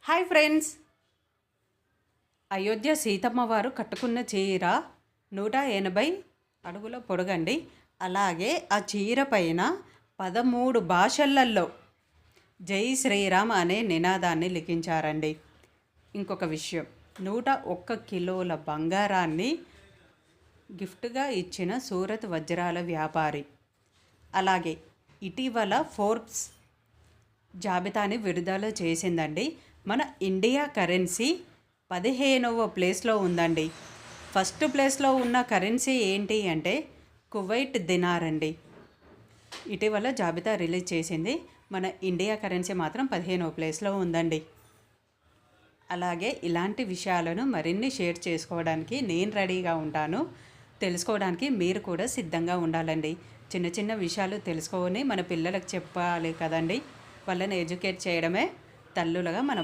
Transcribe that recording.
Hi friends, Ayodhya Seethamma వారు కట్టుకున్న చీర 180 అడుగుల పొడగండి. అలాగే ఆ చీర పైన 13 భాషలలో జై శ్రీరామ్ అనే నినాదాన్ని లిఖించారండి. ఇంకొక విషయం, 101 కిలోల బంగారాన్ని గిఫ్ట్గా ఇచ్చిన సూరత్ వజ్రాల వ్యాపారి. అలాగే ఇటీవల ఫోర్బ్స్ జాబితాని విడుదల చేసిందండి. మన ఇండియా కరెన్సీ 15వ ప్లేస్లో ఉందండి. ఫస్ట్ ప్లేస్లో ఉన్న కరెన్సీ ఏంటి అంటే కువైట్ దినార్ అండి. ఇటీవల జాబితా రిలీజ్ చేసింది. మన ఇండియా కరెన్సీ మాత్రం 15వ ప్లేస్లో ఉందండి. అలాగే ఇలాంటి విషయాలను మరిన్ని షేర్ చేసుకోవడానికి నేను రెడీగా ఉంటాను. తెలుసుకోవడానికి మీరు కూడా సిద్ధంగా ఉండాలండి. చిన్న చిన్న విషయాలు తెలుసుకొని మన పిల్లలకు చెప్పాలి కదండి. వాళ్ళని ఎడ్యుకేట్ చేయడమే తల్లులుగా మన